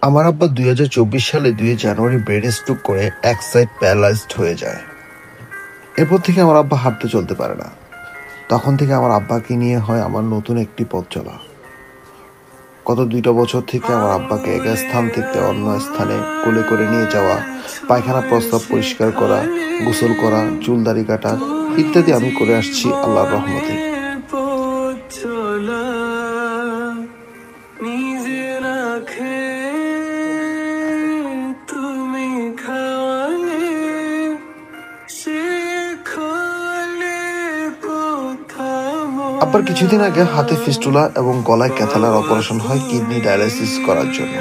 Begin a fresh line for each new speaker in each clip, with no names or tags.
আমার আব্বা 2024 সালে 2 জানুয়ারি ব্রেন স্ট্রোক করে এক সাইড প্যারালাইজড হয়ে যায়। এরপর থেকে আমার আব্বা হাঁটতে চলতে পারে না। তখন থেকে আমার আব্বাকে নিয়ে হয় আমার নতুন একটি পথ চলা। গত 2টা বছর থেকে আমার আব্বাকে এক স্থান থেকে অন্য স্থানে কোলে করে নিয়ে যাওয়া, পায়খানা প্রস্রাব পরিষ্কার করা, গোসল করা, চুল দাড়ি কাটা ইত্যাদি আমি করে আসছি আল্লাহর রহমতে। আব্বার কিছুদিন আগে হাতে ফিস্টুলা এবং গলায় ক্যাথালার অপারেশন হয় কিডনি ডায়ালাইসিস করার জন্য।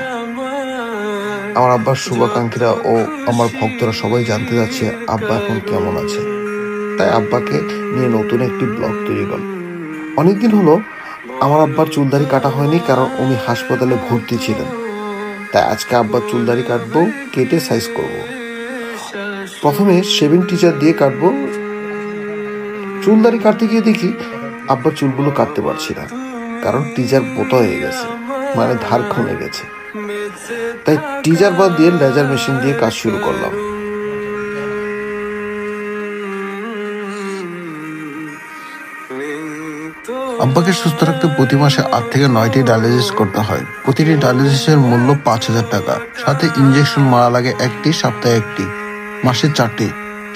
আমার আব্বার শুভাকাঙ্ক্ষীরা ও আমার ভক্তরা সবাই জানতে যাচ্ছে আব্বা এখন কেমন আছে। তাই আব্বাকে নিয়ে নতুন একটি ব্লগ তৈরি করল। অনেকদিন হলো আমার আব্বার চুলদাড়ি কাটা হয়নি, কারণ উনি হাসপাতালে ভর্তি ছিলেন। তাই আজকে আব্বার চুলদাড়ি কাটবো, কেটে সাইজ করব। প্রথমে শেভিং টিচার দিয়ে কাটবো। চুলদাড়ি কাটতে গিয়ে দেখি আব্বার চুলগুলো কাটতে পারছি না, কারণ টিজার বোতা হয়ে গেছে, মানে ধার কমে গেছে। তাই টিজার বাদ দিয়ে লেজার মেশিন দিয়ে কাজ শুরু করলাম। আব্বাকে সুস্থ রাখতে প্রতি মাসে 8 থেকে 9টি ডায়ালিসিস করতে হয়। প্রতিটি ডায়ালিসিসের মূল্য 5,000 টাকা। সাথে ইঞ্জেকশন মারা লাগে একটি, সপ্তাহে একটি, মাসে 4টি।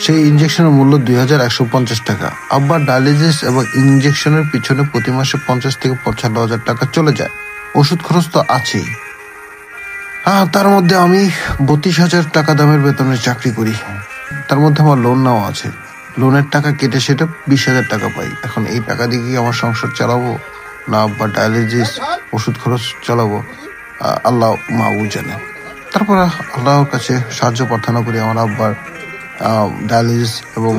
সেই ইঞ্জেকশনের মূল্য 2,150 টাকা। আব্বার ডায়ালিসিস এবং ইঞ্জেকশনের পিছনে প্রতি মাসে 50 থেকে 55,000 টাকা চলে যায়। ওষুধ খরচ তো আছেই। তার মধ্যে আমি 32,000 টাকা দামের বেতনের চাকরি করি। তার মধ্যে আমার লোন নেওয়া আছে। লোনের টাকা কেটে সেটা 20,000 টাকা পাই। এখন এই টাকা দিয়ে কি আমার সংসার চালাবো, না আব্বার ডায়ালিসিস ওষুধ খরচ চালাবো, আল্লাহ মাহবুব জানে। তারপর আল্লাহর কাছে সাহায্য প্রার্থনা করি আমার আব্বার ডায়ালিসিস এবং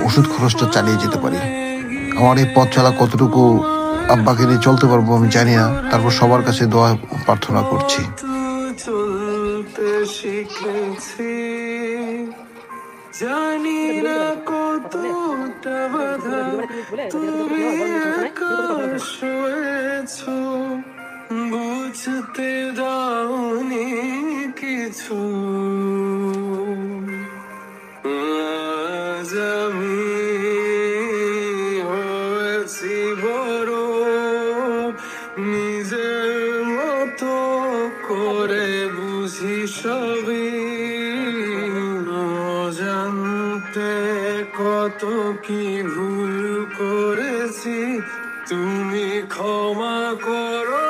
ওষুধ খরচটা চালিয়ে যেতে পারি। আমার এই পথ চলা কতটুকু আব্বাকে নিয়ে চলতে পারবো আমি জানি না। তারপর সবার কাছে দোয়া প্রার্থনা করছি। জানি না কতটা বাধা তুমি একা সয়েছো, বুঝতে দাওনি কিছু। আজ আমি হয়েছি বড়, নিজের মতো করে বুঝি সবই। জানতে কত কি ভুল করেছি, তুমি ক্ষমা করো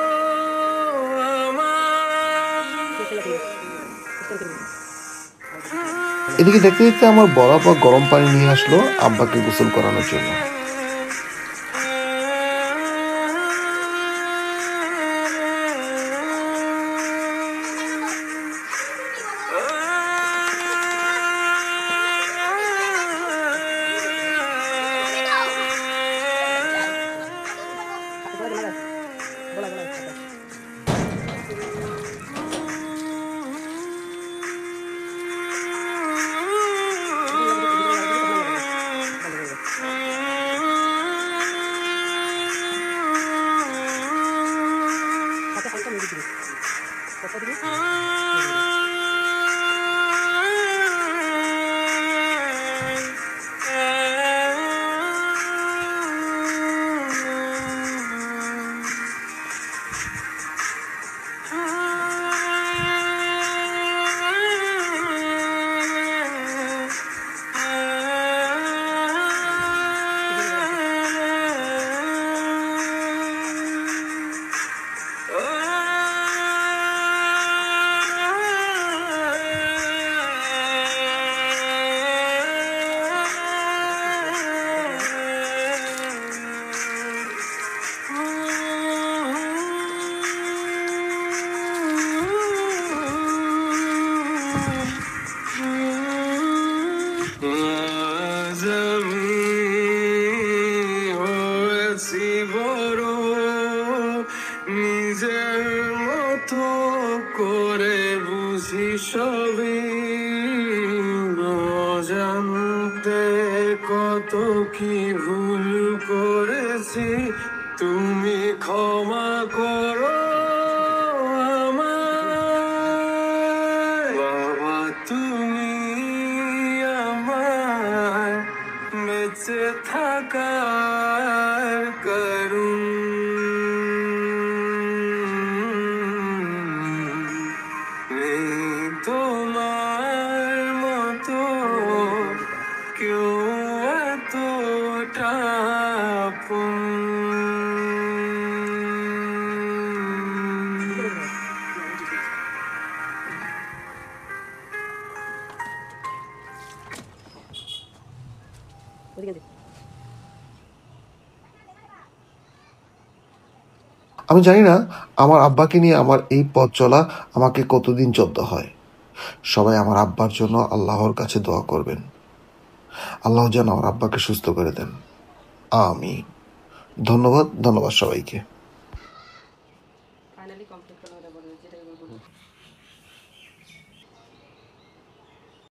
এদিকে দেখতে দেখতে আমার বড় আপা গরম পানি নিয়ে আসলো আব্বাকে গোসল করানোর জন্য। করে বুঝি সবই, জানতে কত কি ভুল করেছি, তুমি ক্ষমা করো আমায়।
একাকার করুন তোমার মতো কেউ এতটা আপন।
আমি জানি না আমার আব্বাকে নিয়ে আমার এই পথ চলা আমাকে কতদিন চলতে হয়। সবাই আমার আব্বার জন্য আল্লাহর কাছে দোয়া করবেন। আল্লাহ যেন আমার আব্বাকে সুস্থ করে দেন। আমিন। ধন্যবাদ সবাইকে।